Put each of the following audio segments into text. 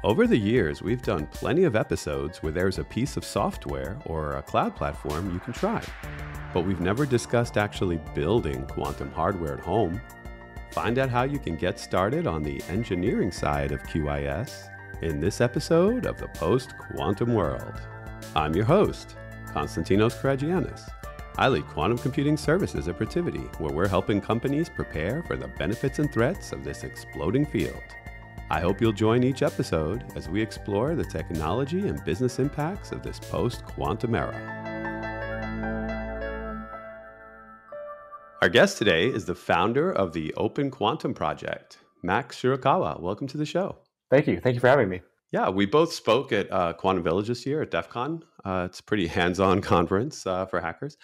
Over the years, we've done plenty of episodes where there's a piece of software or a cloud platform you can try, but we've never discussed actually building quantum hardware at home. Find out how you can get started on the engineering side of QIS in this episode of the Post-Quantum World. I'm your host, Konstantinos Karagiannis. I lead quantum computing services at Protiviti, where we're helping companies prepare for the benefits and threats of this exploding field. I hope you'll join each episode as we explore the technology and business impacts of this post-quantum era. Our guest today is the founder of the OpenQuantum project, Max Shirokawa. Welcome to the show. Thank you. Thank you for having me. Yeah, we both spoke at Quantum Village this year at DEF CON. It's a pretty hands-on conference for hackers.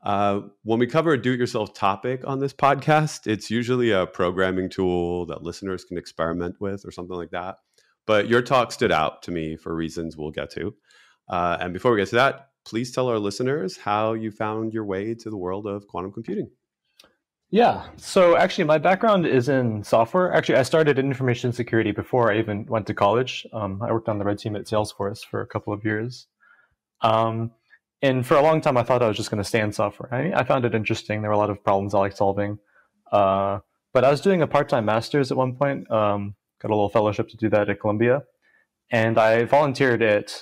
When we cover a do-it-yourself topic on this podcast, it's usually a programming tool that listeners can experiment with or something like that. But your talk stood out to me for reasons we'll get to. And before we get to that, please tell our listeners how you found your way to the world of quantum computing. Yeah, so actually my background is in software. Actually, I started in information security before I even went to college. I worked on the red team at Salesforce for a couple of years. And for a long time, I thought I was just going to stay in software. I found it interesting. There were a lot of problems I liked solving. But I was doing a part-time master's at one point, got a little fellowship to do that at Columbia. And I volunteered at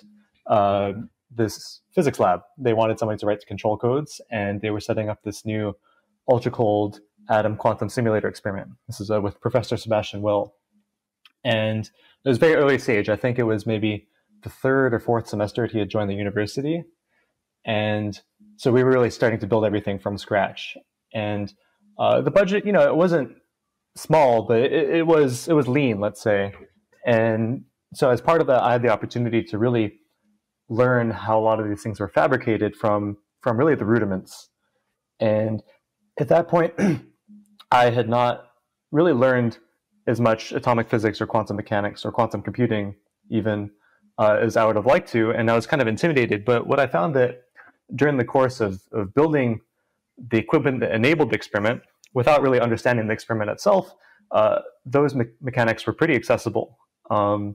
this physics lab. They wanted somebody to write the control codes, and they were setting up this new ultra-cold atom quantum simulator experiment. This is with Professor Sebastian Will. And it was very early stage. I think it was maybe the third or fourth semester he had joined the university. And so we were really starting to build everything from scratch. And the budget, it wasn't small, but it was lean, let's say. And so as part of that, I had the opportunity to really learn how a lot of these things were fabricated from really the rudiments. And at that point, I had not really learned as much atomic physics or quantum mechanics or quantum computing even as I would have liked to, and I was kind of intimidated. But what I found that during the course of building the equipment that enabled the experiment, without really understanding the experiment itself, those mechanics were pretty accessible. And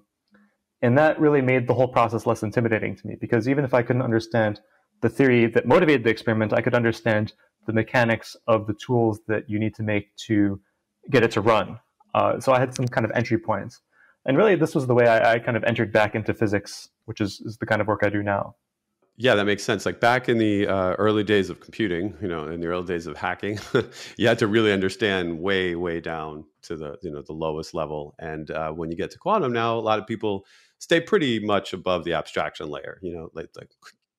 that really made the whole process less intimidating to me, because even if I couldn't understand the theory that motivated the experiment, I could understand the mechanics of the tools that you need to make to get it to run. So I had some kind of entry points. And really, this was the way I kind of entered back into physics, which is the kind of work I do now. Yeah, that makes sense. Like back in the early days of computing, in the early days of hacking, you had to really understand way down to the lowest level. And when you get to quantum now, a lot of people stay pretty much above the abstraction layer, like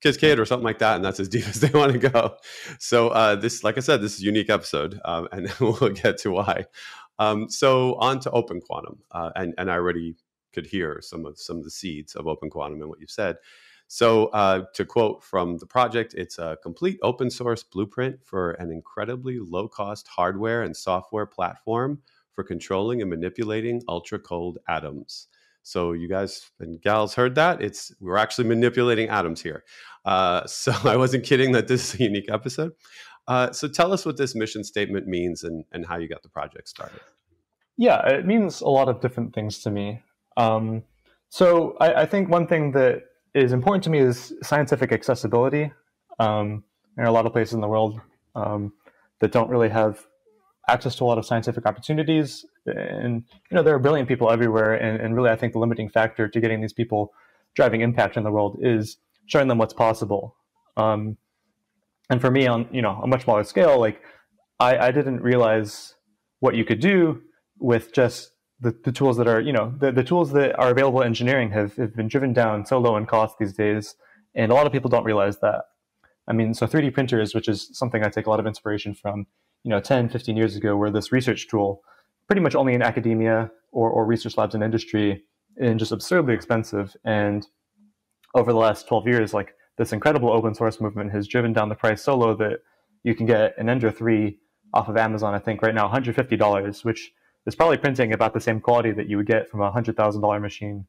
Kid or something like that, and that's as deep as they want to go. So this, like I said, this is a unique episode, and we'll get to why. So on to OpenQuantum, and I already could hear some of the seeds of OpenQuantum and what you said. So to quote from the project, it's a complete open source blueprint for an incredibly low cost hardware and software platform for controlling and manipulating ultra cold atoms. So you guys and gals heard that. We're actually manipulating atoms here. So I wasn't kidding that this is a unique episode. So tell us what this mission statement means and how you got the project started. Yeah, it means a lot of different things to me. So I think one thing that is important to me is scientific accessibility. There are a lot of places in the world that don't really have access to a lot of scientific opportunities. And, there are brilliant people everywhere. And really, I think the limiting factor to getting these people driving impact in the world is showing them what's possible. And for me, on, a much smaller scale, like I didn't realize what you could do with just the tools that are, the tools that are available in engineering have been driven down so low in cost these days. And a lot of people don't realize that. So 3D printers, which is something I take a lot of inspiration from, 10, 15 years ago, were this research tool, pretty much only in academia or research labs in industry, and just absurdly expensive. And over the last 12 years, like this incredible open source movement has driven down the price so low that you can get an Ender 3 off of Amazon, I think right now, $150, which is probably printing about the same quality that you would get from a $100,000 machine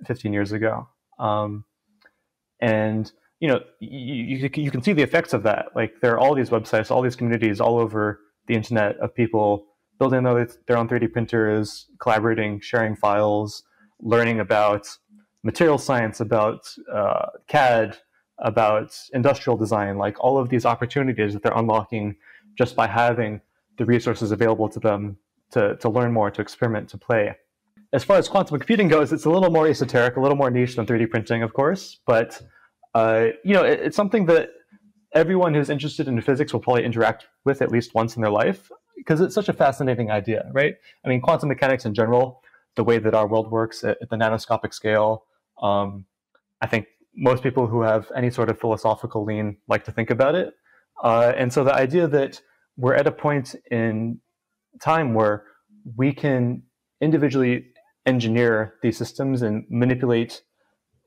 15 years ago. And you can see the effects of that. Like there are all these websites, all these communities all over the internet of people building their own 3D printers, collaborating, sharing files, learning about material science, about CAD, about industrial design, like all of these opportunities that they're unlocking just by having the resources available to them to learn more, to experiment, to play. As far as quantum computing goes, it's a little more esoteric, a little more niche than 3D printing, of course, but it's something that everyone who's interested in physics will probably interact with at least once in their life, because it's such a fascinating idea, right? I mean, quantum mechanics in general, the way that our world works at the nanoscopic scale, I think most people who have any sort of philosophical lean like to think about it. And so the idea that we're at a point in time where we can individually engineer these systems and manipulate,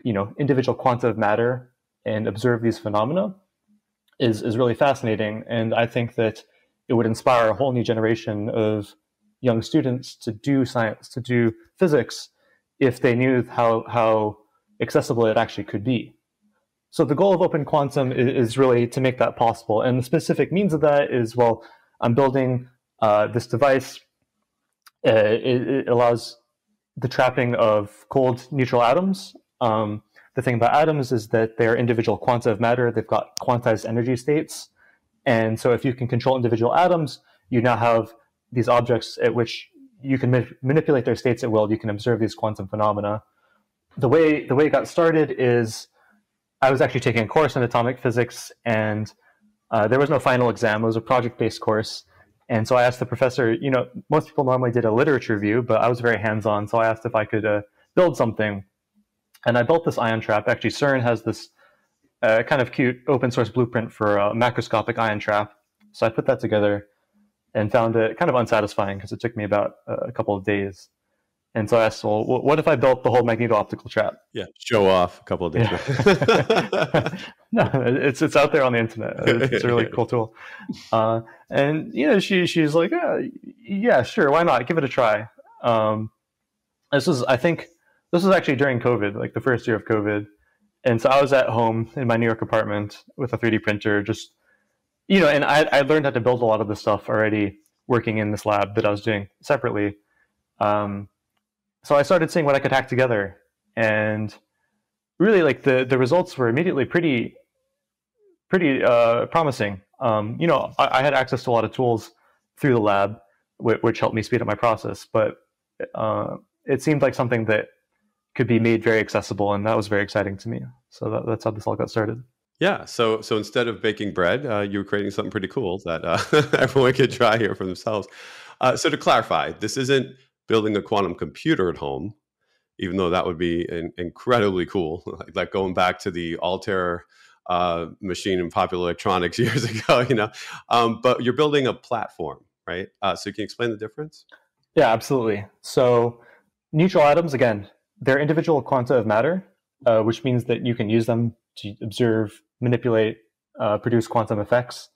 individual quanta of matter and observe these phenomena is really fascinating. And I think that it would inspire a whole new generation of young students to do science, to do physics, if they knew how accessible it actually could be. So the goal of OpenQuantum is really to make that possible. And the specific means of that is, well, I'm building this device. It allows the trapping of cold neutral atoms. The thing about atoms is that they're individual quanta of matter. They've got quantized energy states. And so if you can control individual atoms, you now have these objects at which you can manipulate their states at will. You can observe these quantum phenomena. The way it got started is I was actually taking a course in atomic physics, and there was no final exam. It was a project-based course. And so I asked the professor, most people normally did a literature review, but I was very hands-on. So I asked if I could build something. And I built this ion trap. Actually, CERN has this kind of cute open source blueprint for a macroscopic ion trap. So I put that together and found it kind of unsatisfying because it took me about a couple of days. And so I asked, well, what if I built the whole magneto-optical trap? Yeah, show off a couple of days. Yeah. No, it's out there on the internet. It's a really cool tool. And she's like, yeah, sure, why not? Give it a try. This was actually during COVID, like the first year of COVID. And so I was at home in my New York apartment with a 3D printer, just, and I learned how to build a lot of this stuff already working in this lab that I was doing separately. So I started seeing what I could hack together, and really, like the results were immediately pretty promising. I had access to a lot of tools through the lab, which helped me speed up my process. But it seemed like something that could be made very accessible, and that was very exciting to me. So that's how this all got started. Yeah. So instead of baking bread, you were creating something pretty cool that everyone could try here for themselves. So to clarify, this isn't building a quantum computer at home, even though that would be incredibly cool, like going back to the Altair machine in Popular Electronics years ago, but you're building a platform, right? So can you explain the difference? Yeah, absolutely. So neutral atoms, again, they're individual quanta of matter, which means that you can use them to observe, manipulate, produce quantum effects.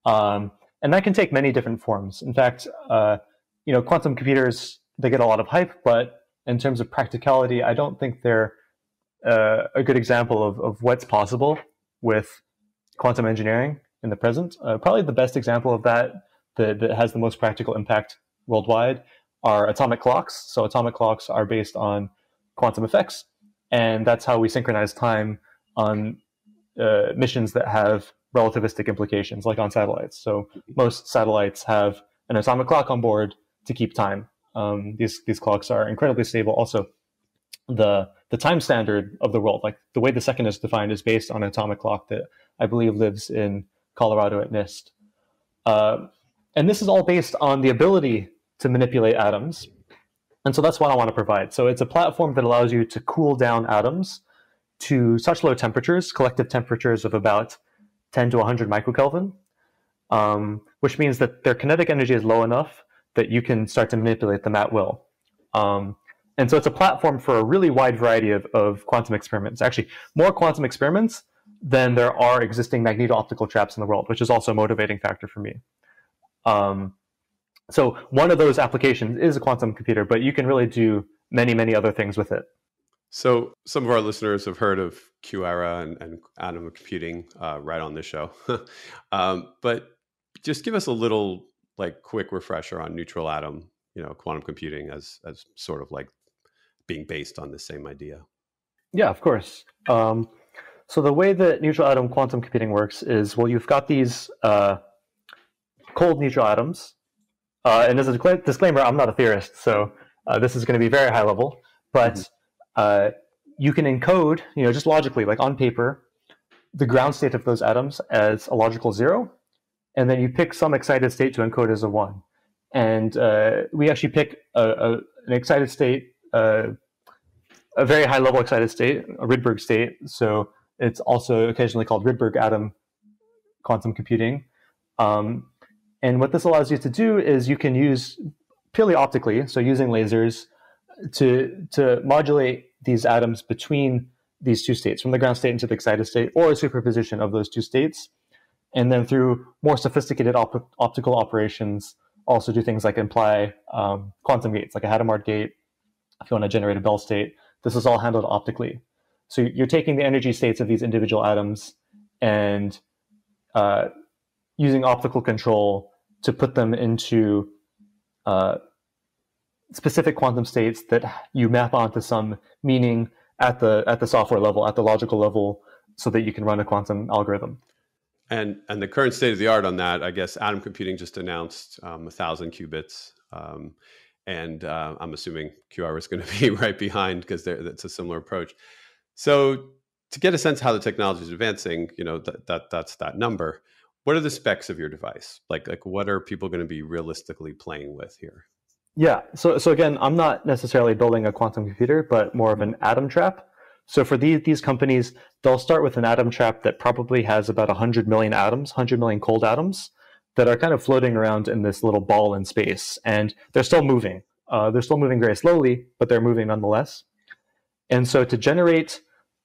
And that can take many different forms. In fact, quantum computers, they get a lot of hype, but in terms of practicality, I don't think they're a good example of what's possible with quantum engineering in the present. Probably the best example of that has the most practical impact worldwide are atomic clocks. So atomic clocks are based on quantum effects, and that's how we synchronize time on missions that have relativistic implications, like on satellites. So most satellites have an atomic clock on board to keep time. These clocks are incredibly stable. Also, the time standard of the world, like the way the second is defined, is based on an atomic clock that I believe lives in Colorado at NIST. And this is all based on the ability to manipulate atoms. And so that's what I want to provide. So it's a platform that allows you to cool down atoms to such low temperatures, collective temperatures of about 10 to 100 microkelvin, which means that their kinetic energy is low enough that you can start to manipulate them at will. And so it's a platform for a really wide variety of quantum experiments. Actually, more quantum experiments than there are existing magneto-optical traps in the world, which is also a motivating factor for me. So one of those applications is a quantum computer, but you can really do many, many other things with it. So some of our listeners have heard of QEra and atom computing right on this show. But just give us a little quick refresher on neutral atom, quantum computing as sort of like being based on the same idea. Yeah, of course. So the way that neutral atom quantum computing works is, well, you've got these cold neutral atoms. And as a disclaimer, I'm not a theorist, so this is going to be very high level. Hmm. But you can encode, just logically, like on paper, the ground state of those atoms as a logical zero, and then you pick some excited state to encode as a one. And we actually pick an excited state, a very high level excited state, a Rydberg state. So it's also occasionally called Rydberg atom quantum computing. Um, and what this allows you to do is you can use purely optically, so using lasers, to modulate these atoms between these two states, from the ground state into the excited state, or a superposition of those two states. And then through more sophisticated optical operations, also do things like imply quantum gates, like a Hadamard gate, if you want to generate a Bell state. This is all handled optically. So you're taking the energy states of these individual atoms and using optical control to put them into specific quantum states that you map onto some meaning at the software level, at the logical level, so that you can run a quantum algorithm. And the current state of the art on that, I guess, atom computing just announced 1,000 qubits, and I'm assuming QR is going to be right behind because it's a similar approach. So to get a sense how the technology is advancing, that's that number. What are the specs of your device? Like what are people going to be realistically playing with here? Yeah. So again, I'm not necessarily building a quantum computer, but more of an atom trap. So for these companies, they'll start with an atom trap that probably has about 100 million atoms, 100 million cold atoms that are kind of floating around in this little ball in space. And they're still moving. They're still moving very slowly, but they're moving nonetheless. And so to generate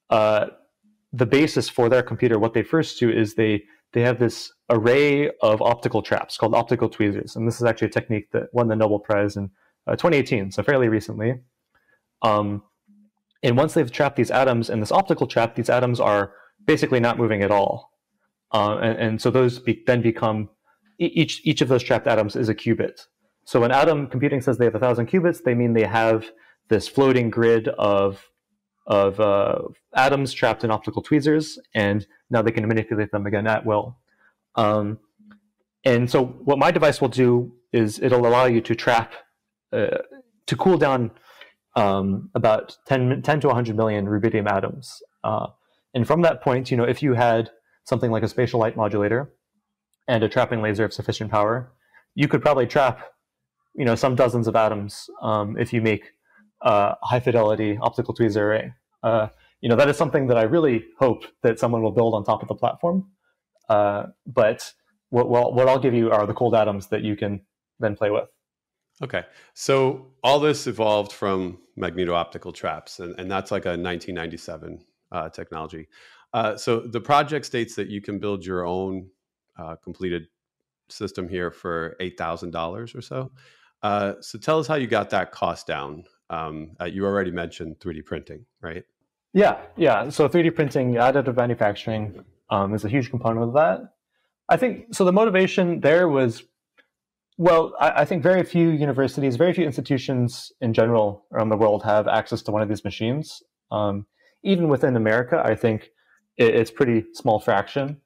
the basis for their computer, what they first do is they have this array of optical traps called optical tweezers. And this is actually a technique that won the Nobel Prize in 2018, so fairly recently. And once they've trapped these atoms in this optical trap, these atoms are basically not moving at all. And so those then become, each of those trapped atoms is a qubit. So when atom computing says they have 1,000 qubits, they mean they have this floating grid of atoms trapped in optical tweezers, and now they can manipulate them again at will. And so what my device will do is it'll allow you to trap, to cool down about 10 to 100 million rubidium atoms. And from that point, if you had something like a spatial light modulator and a trapping laser of sufficient power, you could probably trap, some dozens of atoms if you make a high fidelity optical tweezer array. That is something that I really hope that someone will build on top of the platform. But what I'll give you are the cold atoms that you can then play with. Okay. So all this evolved from magneto-optical traps, and that's like a 1997 technology. So the project states that you can build your own completed system here for $8,000 or so. So tell us how you got that cost down. You already mentioned 3D printing, right? Yeah. So 3D printing, additive manufacturing is a huge component of that. I think, so the motivation there was, well, I think very few universities, very few institutions in general around the world have access to one of these machines. Even within America, I think it's pretty small fraction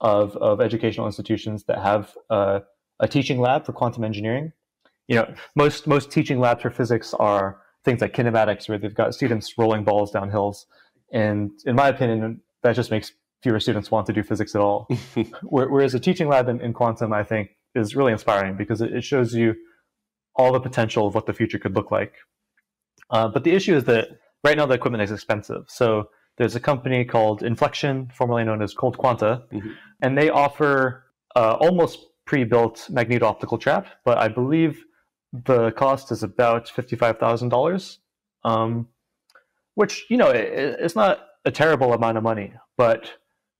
of educational institutions that have a teaching lab for quantum engineering. Most teaching labs for physics are things like kinematics, where they've got students rolling balls down hills. And in my opinion, that just makes fewer students want to do physics at all. Whereas a teaching lab in quantum, I think, is really inspiring because it shows you all the potential of what the future could look like. But the issue is that right now the equipment is expensive. So there's a company called Inflection, formerly known as Cold Quanta, and they offer almost pre-built magneto-optical trap, but I believe the cost is about $55,000, which, it's not a terrible amount of money, but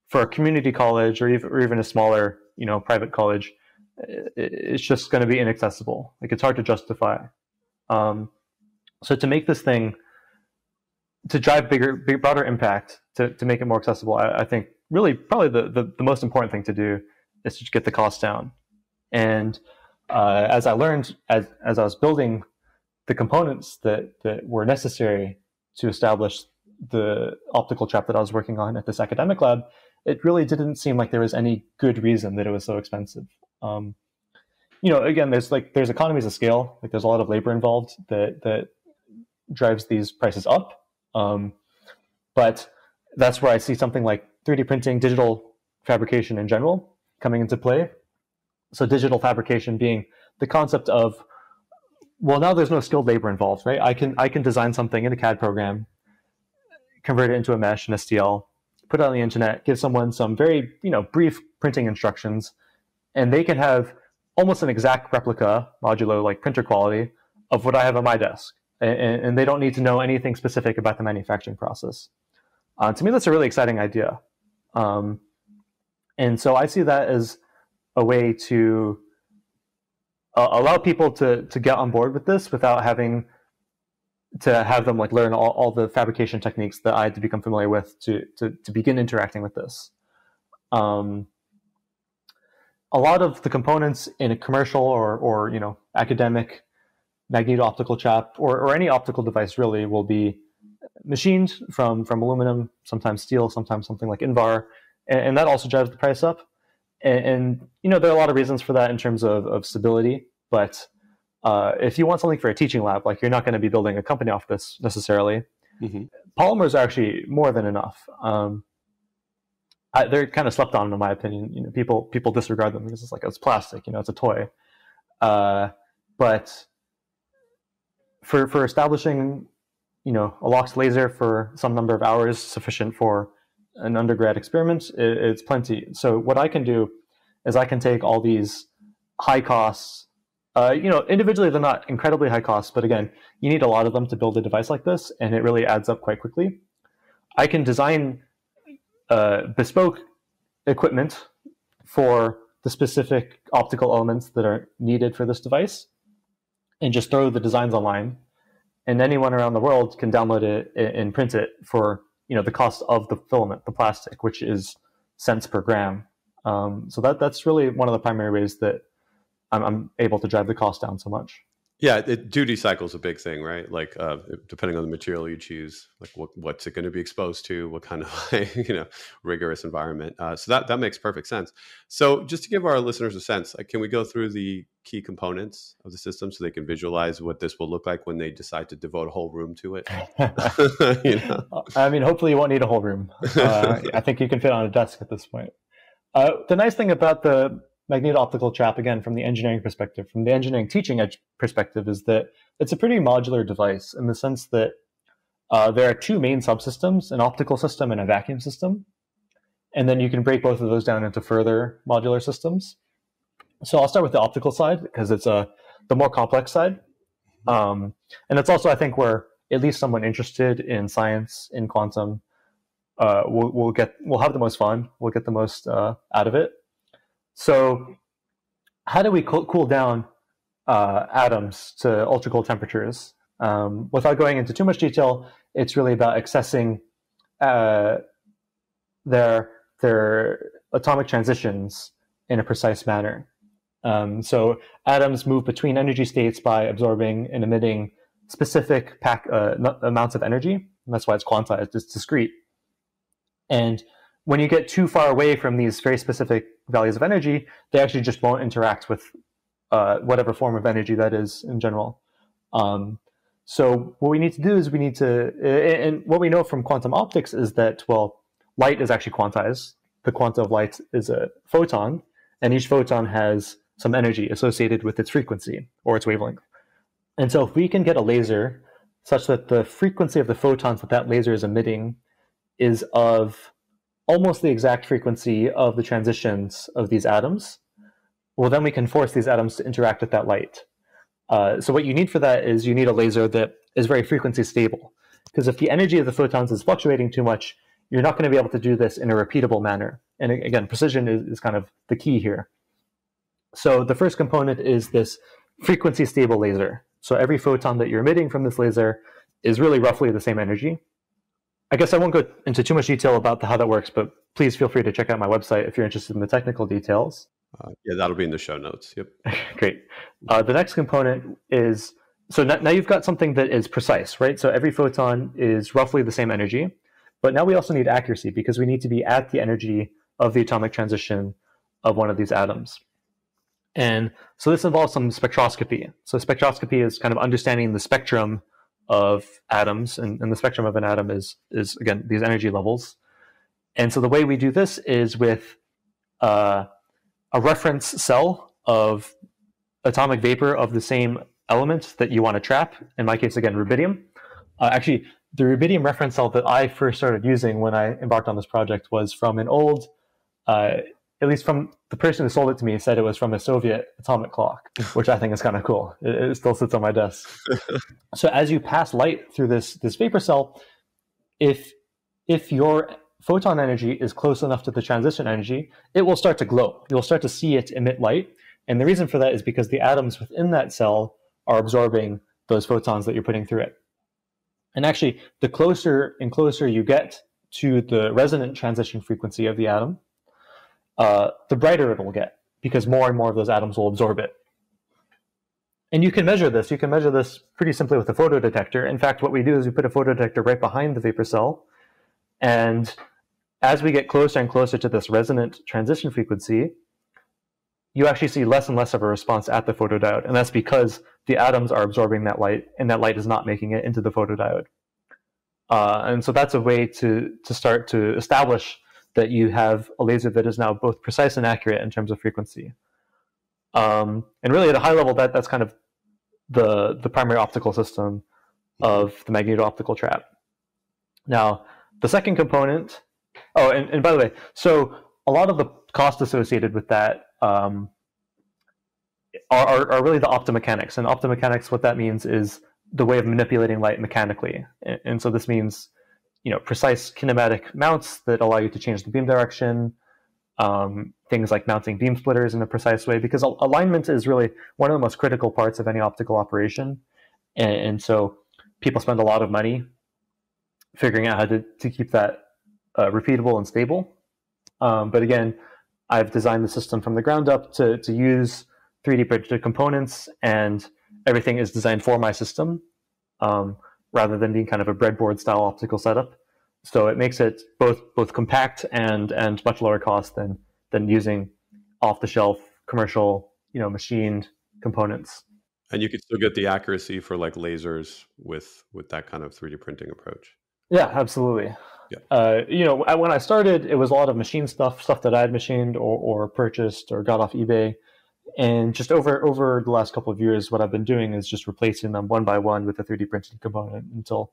for a community college or even a smaller, private college, it's just going to be inaccessible. Like, it's hard to justify. So to make this thing, to drive broader impact, to make it more accessible, I think really probably the most important thing to do is to get the cost down. And as I learned as I was building the components that were necessary to establish the optical trap that I was working on at this academic lab, it really didn't seem like there was any good reason that it was so expensive. Again, there's economies of scale. Like there's a lot of labor involved that drives these prices up. But that's where I see something like 3D printing, digital fabrication in general coming into play. So digital fabrication being the concept of, well, now there's no skilled labor involved, right? I can design something in a CAD program, convert it into a mesh in STL, put it on the internet, give someone some very brief printing instructions, and they can have almost an exact replica, modulo, like printer quality, of what I have on my desk. And they don't need to know anything specific about the manufacturing process. To me, that's a really exciting idea. And so I see that as a way to allow people to get on board with this without having to have them like learn all the fabrication techniques that I had to become familiar with to begin interacting with this. A lot of the components in a commercial or academic magneto-optical trap or any optical device really will be machined from aluminum, sometimes steel, sometimes something like Invar, and that also drives the price up. And there are a lot of reasons for that in terms of stability, but if you want something for a teaching lab, like you're not going to be building a company off this necessarily. Mm-hmm. Polymers are actually more than enough. They're kind of slept on, in my opinion. People disregard them because it's plastic. It's a toy. But for establishing, a locked laser for some number of hours sufficient for an undergrad experiment, it's plenty. So what I can do is I can take all these high costs. Individually they're not incredibly high costs, but again, you need a lot of them to build a device like this, and it really adds up quite quickly. I can design bespoke equipment for the specific optical elements that are needed for this device and just throw the designs online, and anyone around the world can download it and print it for the cost of the filament, the plastic, which is cents per gram. So that's really one of the primary ways that I'm able to drive the cost down so much. Yeah, duty cycle is a big thing, right? Like depending on the material you choose, like what's it going to be exposed to, what kind of rigorous environment. So that makes perfect sense. So just to give our listeners a sense, can we go through the key components of the system so they can visualize what this will look like when they decide to devote a whole room to it? I mean, hopefully you won't need a whole room. I think you can fit on a desk at this point. The nice thing about the magneto-optical trap, again, from the engineering perspective, from the engineering teaching edge perspective, is that it's a pretty modular device in the sense that there are two main subsystems, an optical system and a vacuum system. And then you can break both of those down into further modular systems. So I'll start with the optical side because it's the more complex side. And it's also, I think, where at least someone interested in science, in quantum, will have the most fun, will get the most out of it. So how do we cool down atoms to ultra cold temperatures? Without going into too much detail, it's really about accessing their atomic transitions in a precise manner. So atoms move between energy states by absorbing and emitting specific amounts of energy. And that's why it's quantized, it's discrete. And when you get too far away from these very specific values of energy, they actually just won't interact with whatever form of energy that is in general. So what we need to do is and what we know from quantum optics is that, well, light is actually quantized. The quanta of light is a photon, and each photon has some energy associated with its frequency or its wavelength. And so if we can get a laser such that the frequency of the photons that laser is emitting is of almost the exact frequency of the transitions of these atoms, well, then we can force these atoms to interact with that light. So what you need for that is you need a laser that is very frequency stable. Because if the energy of the photons is fluctuating too much, you're not going to be able to do this in a repeatable manner. And again, precision is kind of the key here. So the first component is this frequency stable laser. So every photon that you're emitting from this laser is really roughly the same energy. I guess I won't go into too much detail about how that works, but please feel free to check out my website if you're interested in the technical details. Yeah, that'll be in the show notes. Yep. Great. The next component is, so now you've got something that is precise, right? So every photon is roughly the same energy. But now we also need accuracy because we need to be at the energy of the atomic transition of one of these atoms. And so this involves some spectroscopy. So spectroscopy is kind of understanding the spectrum of atoms, and the spectrum of an atom is again, these energy levels. And so the way we do this is with a reference cell of atomic vapor of the same element that you want to trap. In my case, again, rubidium. Actually, the rubidium reference cell that I first started using when I embarked on this project was from an old, at least from the person who sold it to me, said it was from a Soviet atomic clock, which I think is kind of cool. It still sits on my desk. So as you pass light through this vapor cell, if your photon energy is close enough to the transition energy, it will start to glow. You'll start to see it emit light. And the reason for that is because the atoms within that cell are absorbing those photons that you're putting through it. And actually, the closer and closer you get to the resonant transition frequency of the atom, the brighter it will get, because more and more of those atoms will absorb it. And you can measure this. You can measure this pretty simply with a photodetector. In fact, what we do is we put a photodetector right behind the vapor cell. And as we get closer and closer to this resonant transition frequency, you actually see less and less of a response at the photodiode. And that's because the atoms are absorbing that light, and that light is not making it into the photodiode. And so that's a way to start to establish that you have a laser that is now both precise and accurate in terms of frequency. And really at a high level, that's kind of the primary optical system of the magneto-optical trap. Now, the second component, and by the way, so a lot of the costs associated with that are really the optomechanics. And optomechanics, what that means is the way of manipulating light mechanically. And so this means, precise kinematic mounts that allow you to change the beam direction, things like mounting beam splitters in a precise way, because alignment is really one of the most critical parts of any optical operation. And so people spend a lot of money figuring out how to keep that repeatable and stable. But again, I've designed the system from the ground up to use 3D printed components, and everything is designed for my system, rather than being kind of a breadboard style optical setup. So it makes it both compact and much lower cost than using off the shelf commercial, machined components. And you could still get the accuracy for like lasers with that kind of 3D printing approach. Yeah, absolutely. Yeah. When I started, it was a lot of machine stuff that I had machined or purchased or got off eBay. And just over the last couple of years, what I've been doing is just replacing them one by one with a 3D printed component until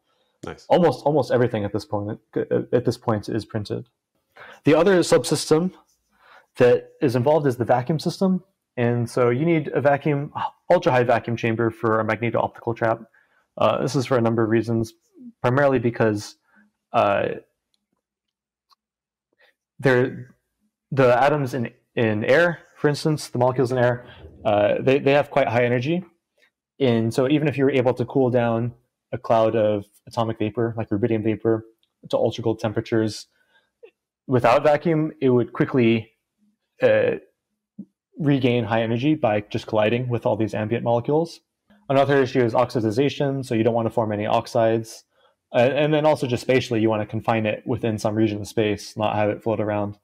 almost everything at this point is printed. The other subsystem that is involved is the vacuum system. And so you need a ultra high vacuum chamber for a magneto-optical trap. This is for a number of reasons, primarily because the atoms in air, for instance, the molecules in air, they have quite high energy. And so even if you were able to cool down a cloud of atomic vapor, like rubidium vapor, to ultra cold temperatures without vacuum, it would quickly regain high energy by just colliding with all these ambient molecules. Another issue is oxidization, so you don't want to form any oxides. And then also just spatially, you want to confine it within some region of space, not have it float around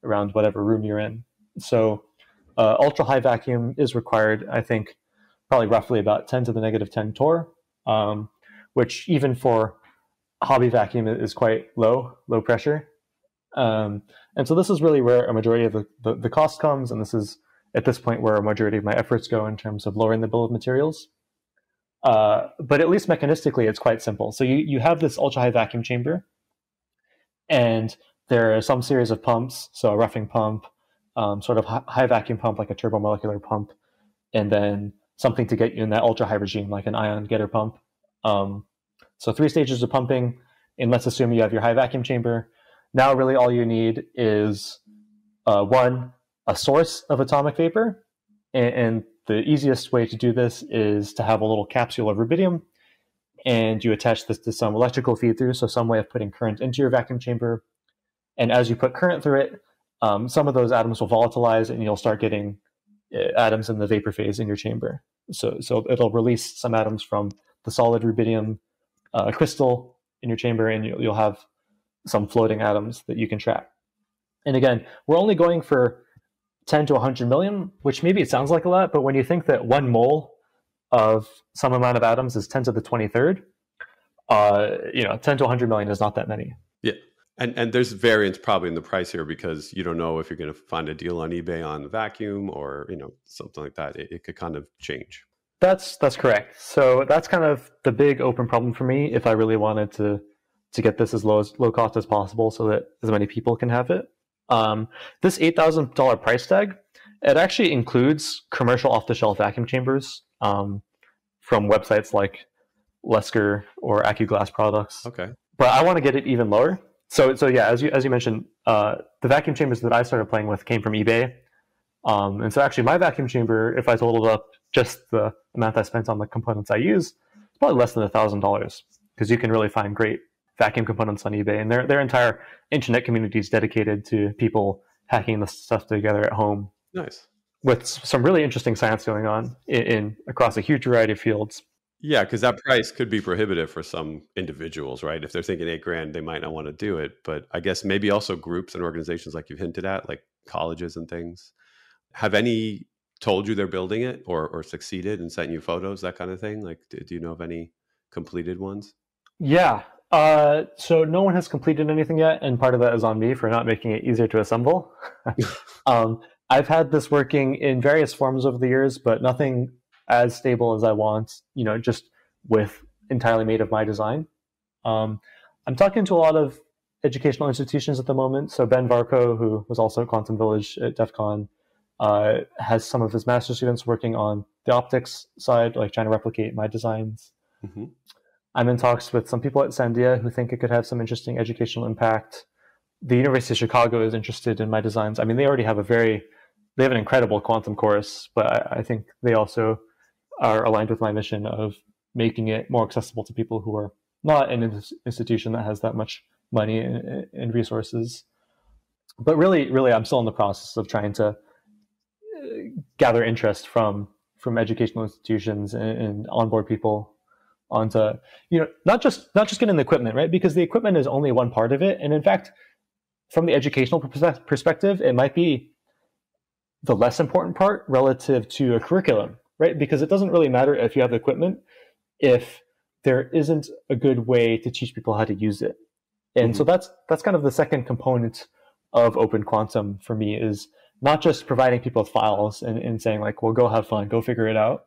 whatever room you're in. So ultra high vacuum is required, I think, probably roughly about 10 to the negative 10 torr, which even for hobby vacuum is quite low pressure. And so this is really where a majority of the cost comes, and this is at this point where a majority of my efforts go in terms of lowering the bill of materials. But at least mechanistically, it's quite simple. So you have this ultra-high vacuum chamber, and there are some series of pumps, so a roughing pump, sort of high vacuum pump like a turbomolecular pump, and then something to get you in that ultra-high regime like an ion getter pump. So 3 stages of pumping, and let's assume you have your high vacuum chamber. Now really all you need is one, a source of atomic vapor, and the easiest way to do this is to have a little capsule of rubidium, and you attach this to some electrical feed through, so some way of putting current into your vacuum chamber. And as you put current through it, some of those atoms will volatilize, and you'll start getting atoms in the vapor phase in your chamber. So it'll release some atoms from the solid rubidium crystal in your chamber, and you'll have some floating atoms that you can track. And again, we're only going for 10 to 100 million, which maybe it sounds like a lot, but when you think that 1 mole of some amount of atoms is 10 to the 23rd, 10 to 100 million is not that many. Yeah. And there's variance probably in the price here because you don't know if you're going to find a deal on eBay on the vacuum or, something like that. It could kind of change. That's correct. So that's kind of the big open problem for me if I really wanted to get this as low cost as possible so that as many people can have it. This $8,000 price tag, it actually includes commercial off-the-shelf vacuum chambers from websites like Lesker or AccuGlass products. Okay. But I want to get it even lower. So yeah, as you mentioned, the vacuum chambers that I started playing with came from eBay. And so actually my vacuum chamber, if I totaled up just the amount I spent on the components I use, it's probably less than $1,000 because you can really find great vacuum components on eBay, and their entire internet community is dedicated to people hacking this stuff together at home. Nice. With some really interesting science going on in across a huge variety of fields. Yeah, because that price could be prohibitive for some individuals, right? If they're thinking $8,000, they might not want to do it. But I guess maybe also groups and organizations like you've hinted at, like colleges and things. Have any told you they're building it or succeeded and sent you photos, that kind of thing? Like, do you know of any completed ones? Yeah. So no one has completed anything yet, and part of that is on me for not making it easier to assemble. I've had this working in various forms over the years, but nothing as stable as I want, just with entirely made of my design. I'm talking to a lot of educational institutions at the moment. So Ben Varco, who was also at Quantum Village at DEF CON, has some of his master's students working on the optics side, like trying to replicate my designs. Mm-hmm. I'm in talks with some people at Sandia who think it could have some interesting educational impact. The University of Chicago is interested in my designs. I mean, they already have they have an incredible quantum course, but I think they also are aligned with my mission of making it more accessible to people who are not in an institution that has that much money and resources. But really, I'm still in the process of trying to gather interest from educational institutions and onboard people onto, not just getting the equipment, right? Because the equipment is only one part of it. And in fact, from the educational perspective, it might be the less important part relative to a curriculum, right? Because it doesn't really matter if you have the equipment if there isn't a good way to teach people how to use it. And so that's kind of the second component of OpenQuantum for me, is not just providing people with files and saying like, well, go have fun, go figure it out,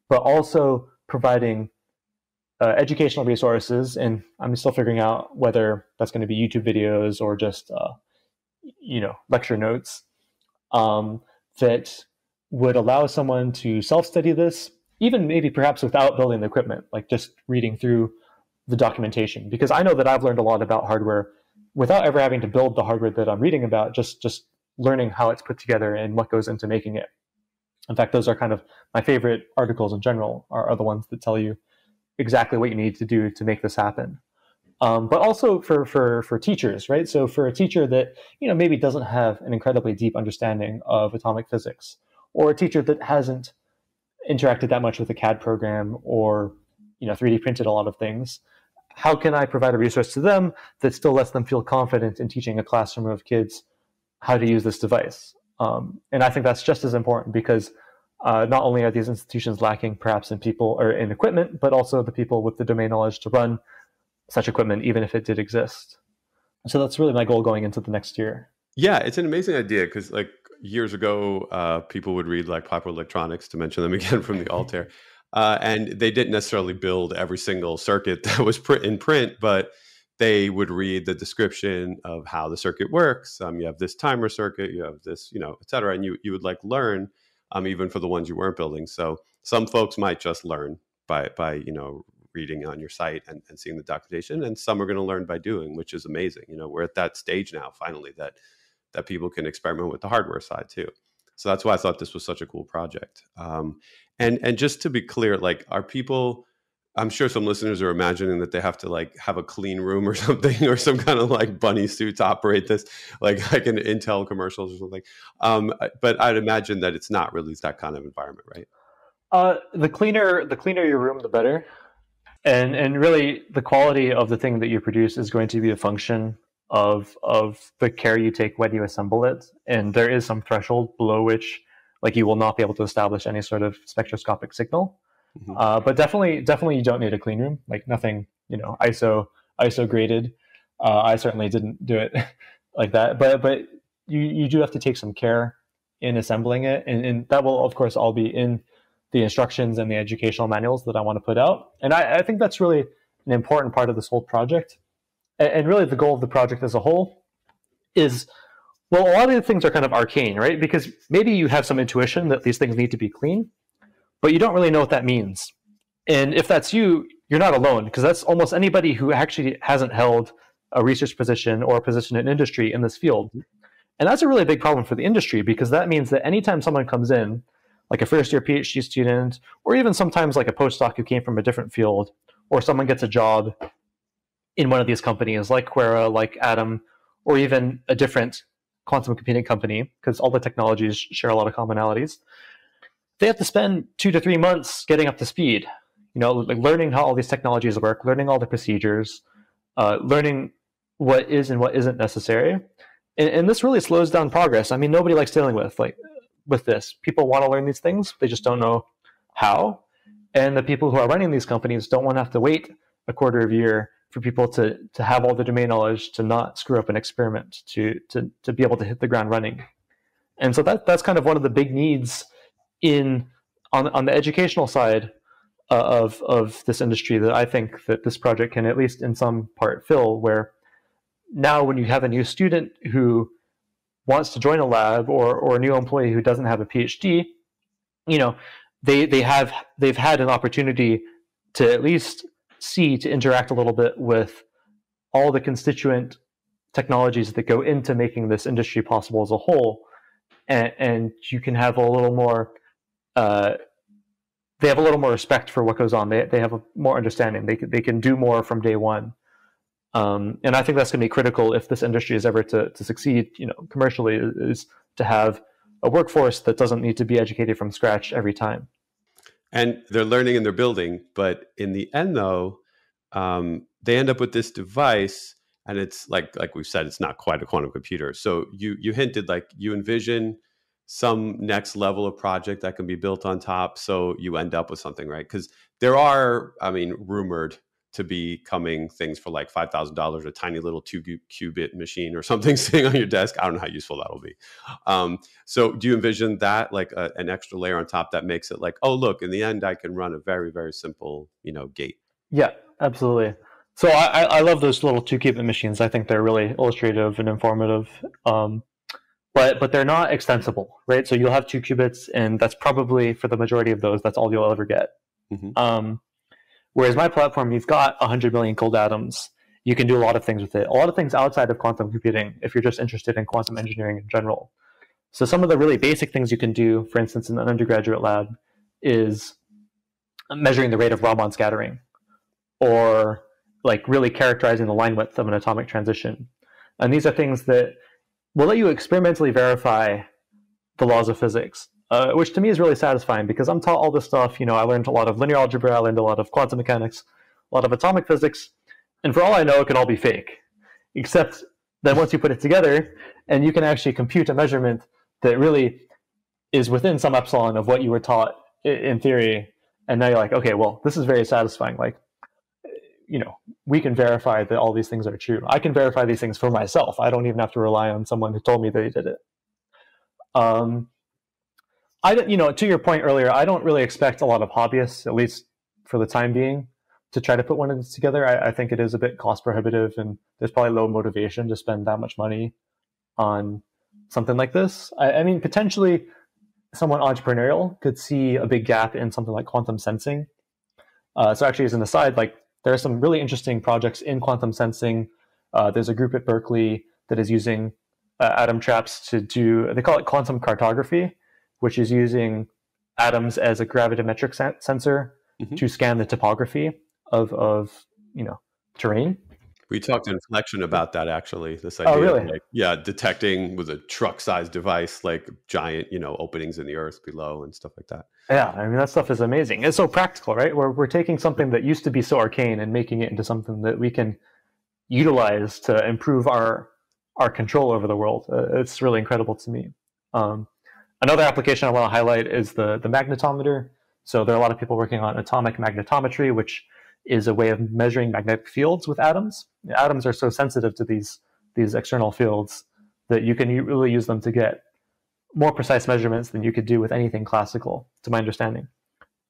but also providing educational resources. And I'm still figuring out whether that's going to be YouTube videos or just, lecture notes that would allow someone to self-study this, even maybe perhaps without building the equipment, like just reading through the documentation. Because I know that I've learned a lot about hardware without ever having to build the hardware that I'm reading about, just learning how it's put together and what goes into making it. In fact, those are kind of my favorite articles in general, are the ones that tell you exactly what you need to do to make this happen. But also for teachers, right? So for a teacher that, maybe doesn't have an incredibly deep understanding of atomic physics, or a teacher that hasn't interacted that much with a CAD program or, 3D printed a lot of things, how can I provide a resource to them that still lets them feel confident in teaching a classroom of kids how to use this device? And I think that's just as important, because not only are these institutions lacking perhaps in people or in equipment, but also the people with the domain knowledge to run such equipment, even if it did exist. So that's really my goal going into the next year. Yeah, it's an amazing idea, because like years ago, people would read like Popular Electronics, to mention them again from the Altair, and they didn't necessarily build every single circuit that was in print, but they would read the description of how the circuit works. You have this timer circuit, you have this, et cetera, and you would like learn, even for the ones you weren't building. So some folks might just learn by reading on your site and seeing the documentation, and some are going to learn by doing, which is amazing. We're at that stage now, finally, that people can experiment with the hardware side too. So that's why I thought this was such a cool project. And just to be clear, like, are people, I'm sure some listeners are imagining that they have to like have a clean room or something, or some kind of like bunny suit to operate this, like in Intel commercials or something. But I'd imagine that it's not really that kind of environment, right? The cleaner your room, the better. And really, the quality of the thing that you produce is going to be a function of the care you take when you assemble it. And there is some threshold below which like you will not be able to establish any sort of spectroscopic signal. But definitely you don't need a clean room, like nothing, ISO graded. I certainly didn't do it like that, but you do have to take some care in assembling it, and that will of course all be in the instructions and the educational manuals that I want to put out. And I think that's really an important part of this whole project. And really the goal of the project as a whole is, well, a lot of the things are kind of arcane, right? Because maybe you have some intuition that these things need to be clean, but you don't really know what that means. And if that's you, you're not alone, because that's almost anybody who actually hasn't held a research position or a position in industry in this field. And that's a really big problem for the industry, because that means that anytime someone comes in, like a first year PhD student, or even sometimes like a postdoc who came from a different field, or someone gets a job in one of these companies like Quera, like Atom, or even a different quantum computing company, because all the technologies share a lot of commonalities, they have to spend 2 to 3 months getting up to speed, like learning how all these technologies work, learning all the procedures, learning what is and what isn't necessary. And this really slows down progress. I mean, nobody likes dealing with this. People want to learn these things, they just don't know how. And the people who are running these companies don't want to have to wait a quarter of a year for people to have all the domain knowledge to not screw up an experiment, to be able to hit the ground running. And so that's kind of one of the big needs on the educational side of this industry that I think that this project can at least in some part fill, where now when you have a new student who wants to join a lab, or a new employee who doesn't have a PhD, they've had an opportunity to at least to interact a little bit with all the constituent technologies that go into making this industry possible as a whole. And you can have a little more, they have a little more respect for what goes on. They have a more understanding. They can do more from day one. And I think that's going to be critical if this industry is ever to succeed, commercially, is to have a workforce that doesn't need to be educated from scratch every time. And they're learning and they're building, but in the end, though, they end up with this device, and it's like we've said, it's not quite a quantum computer. So you hinted, like, you envision some next level of project that can be built on top, so you end up with something, right? Because there are, rumored to be coming things for like $5,000, a tiny little 2-qubit machine or something sitting on your desk. I don't know how useful that'll be. So do you envision that, like an extra layer on top that makes it like, oh, look, in the end, I can run a very, very simple, gate? Yeah, absolutely. So I love those little 2-qubit machines. I think they're really illustrative and informative. But they're not extensible, right? So you'll have 2 qubits, and that's probably, for the majority of those, that's all you'll ever get. Mm-hmm. Whereas my platform, you've got 100 million cold atoms. You can do a lot of things with it. A lot of things outside of quantum computing, if you're just interested in quantum engineering in general. So some of the really basic things you can do, for instance, in an undergraduate lab, is measuring the rate of Raman scattering, or like really characterizing the line width of an atomic transition. And these are things that will let you experimentally verify the laws of physics, which to me is really satisfying, because I'm taught all this stuff. I learned a lot of linear algebra, I learned a lot of quantum mechanics, a lot of atomic physics, and for all I know, it could all be fake. Except that once you put it together, and you can actually compute a measurement that really is within some epsilon of what you were taught in theory, and now you're like, okay, well, this is very satisfying. Like, we can verify that all these things are true. I can verify these things for myself. I don't even have to rely on someone who told me that he did it. To your point earlier, I don't really expect a lot of hobbyists, at least for the time being, to try to put one of these together. I think it is a bit cost prohibitive, and there's probably low motivation to spend that much money on something like this. Potentially someone entrepreneurial could see a big gap in something like quantum sensing. So actually, as an aside, like, there are some really interesting projects in quantum sensing. There's a group at Berkeley that is using atom traps to do, they call it quantum cartography, which is using atoms as a gravimetric sensor to scan the topography of terrain. We talked in Inflection about that, actually. This idea, oh, really? of detecting with a truck-sized device, like giant, openings in the earth below and stuff like that. Yeah, that stuff is amazing. It's so practical, right? We're taking something that used to be so arcane and making it into something that we can utilize to improve our control over the world. It's really incredible to me. Another application I want to highlight is the magnetometer. So there are a lot of people working on atomic magnetometry, which is a way of measuring magnetic fields with atoms. Atoms are so sensitive to these external fields that you can really use them to get more precise measurements than you could do with anything classical, to my understanding.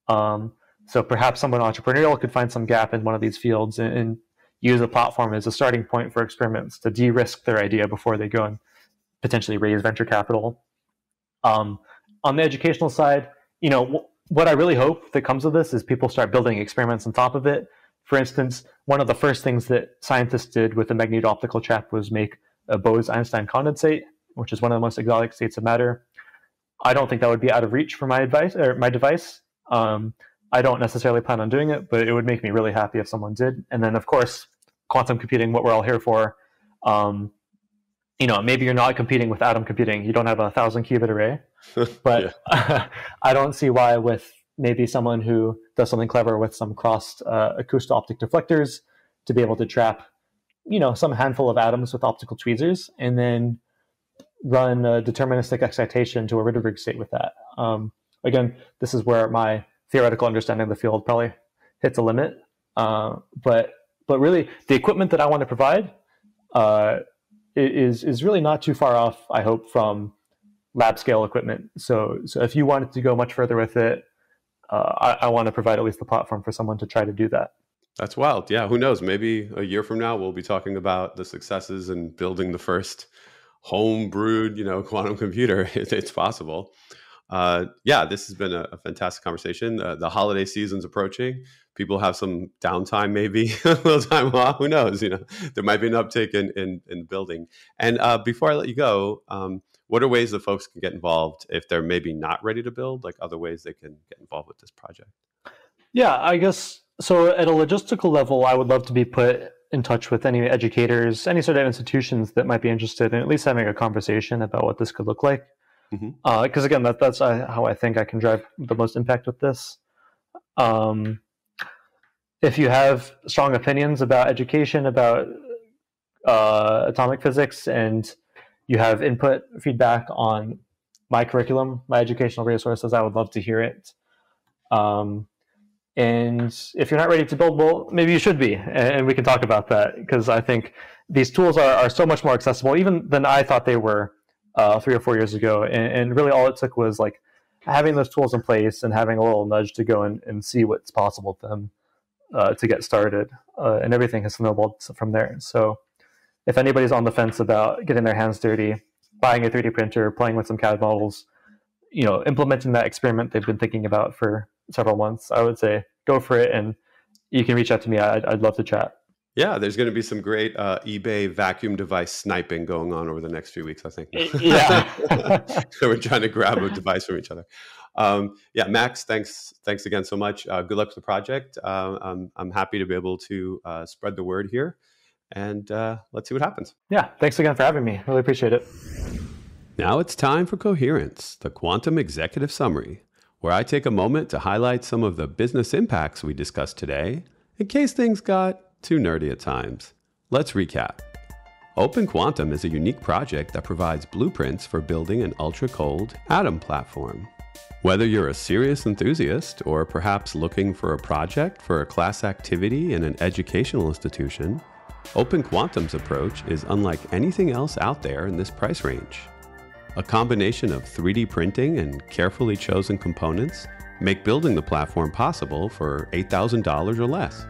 So perhaps someone entrepreneurial could find some gap in one of these fields and use a platform as a starting point for experiments to de-risk their idea before they go and potentially raise venture capital. On the educational side, what I really hope that comes of this is people start building experiments on top of it. For instance, one of the first things that scientists did with the magneto-optical trap was make a Bose-Einstein condensate, which is one of the most exotic states of matter. I don't think that would be out of reach for my device. I don't necessarily plan on doing it, but it would make me really happy if someone did. And then, of course, quantum computing, what we're all here for. Maybe you're not competing with atom computing. You don't have a 1,000-qubit array. But I don't see why with maybe someone who does something clever with some crossed acousto-optic deflectors to be able to trap, some handful of atoms with optical tweezers and then run a deterministic excitation to a Rydberg state with that. Again, this is where my theoretical understanding of the field probably hits a limit. But really, the equipment that I want to provide is really not too far off, I hope, from lab scale equipment. So if you wanted to go much further with it, I want to provide at least the platform for someone to try to do that. That's wild. Yeah, who knows? Maybe a year from now, we'll be talking about the successes in building the first home-brewed, quantum computer. It's possible. This has been a fantastic conversation. The holiday season's approaching. People have some downtime, maybe a little time off. Who knows? There might be an uptick in building. And before I let you go, what are ways that folks can get involved if they're maybe not ready to build? Like other ways they can get involved with this project? Yeah, I guess so. At a logistical level, I would love to be put in touch with any educators, any sort of institutions that might be interested in at least having a conversation about what this could look like. Because again, that's how I think I can drive the most impact with this. If you have strong opinions about education, about atomic physics, and you have feedback on my curriculum, my educational resources, I would love to hear it. And if you're not ready to build, well, maybe you should be, and we can talk about that, because I think these tools are so much more accessible even than I thought they were 3 or 4 years ago. And really all it took was like having those tools in place and having a little nudge to go and see what's possible with them to get started. And everything has snowballed from there. So if anybody's on the fence about getting their hands dirty, buying a 3D printer, playing with some CAD models, implementing that experiment they've been thinking about for several months, I would say go for it. And you can reach out to me. I'd love to chat. Yeah, there's going to be some great eBay vacuum device sniping going on over the next few weeks, I think. Yeah. So we're trying to grab a device from each other. Max, thanks again so much. Good luck with the project. I'm happy to be able to spread the word here, and let's see what happens. Yeah, thanks again for having me. Really appreciate it. Now it's time for Coherence, the Quantum Executive Summary, where I take a moment to highlight some of the business impacts we discussed today, in case things got too nerdy at times. Let's recap. OpenQuantum is a unique project that provides blueprints for building an ultra-cold atom platform. Whether you're a serious enthusiast or perhaps looking for a project for a class activity in an educational institution, OpenQuantum's approach is unlike anything else out there in this price range. A combination of 3D printing and carefully chosen components make building the platform possible for $8,000 or less.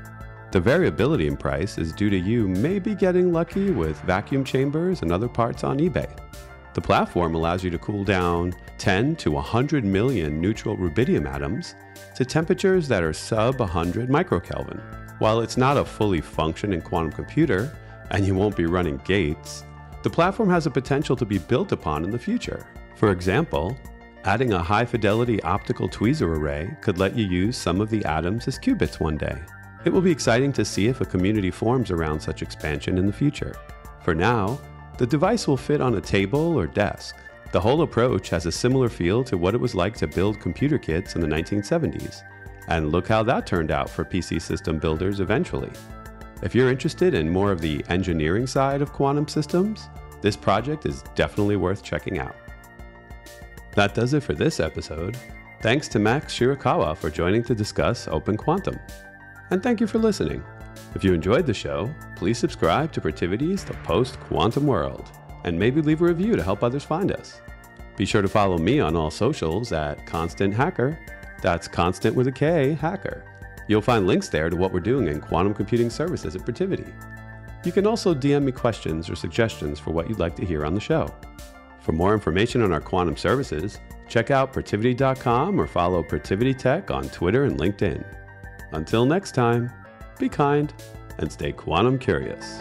The variability in price is due to you maybe getting lucky with vacuum chambers and other parts on eBay. The platform allows you to cool down 10 to 100 million neutral rubidium atoms to temperatures that are sub 100 microkelvin. While it's not a fully functioning quantum computer, and you won't be running gates, the platform has a potential to be built upon in the future. For example, adding a high-fidelity optical tweezer array could let you use some of the atoms as qubits one day. It will be exciting to see if a community forms around such expansion in the future. For now, the device will fit on a table or desk. The whole approach has a similar feel to what it was like to build computer kits in the 1970s. And look how that turned out for PC system builders eventually. If you're interested in more of the engineering side of quantum systems, this project is definitely worth checking out. That does it for this episode. Thanks to Max Shirokawa for joining to discuss OpenQuantum. And thank you for listening. If you enjoyed the show, please subscribe to Protiviti's The Post-Quantum World, and maybe leave a review to help others find us. Be sure to follow me on all socials at Constant Hacker. That's Constant with a K, Hacker. You'll find links there to what we're doing in quantum computing services at Protiviti. You can also DM me questions or suggestions for what you'd like to hear on the show. For more information on our quantum services, check out Protiviti.com or follow Protiviti Tech on Twitter and LinkedIn. Until next time, be kind and stay quantum curious.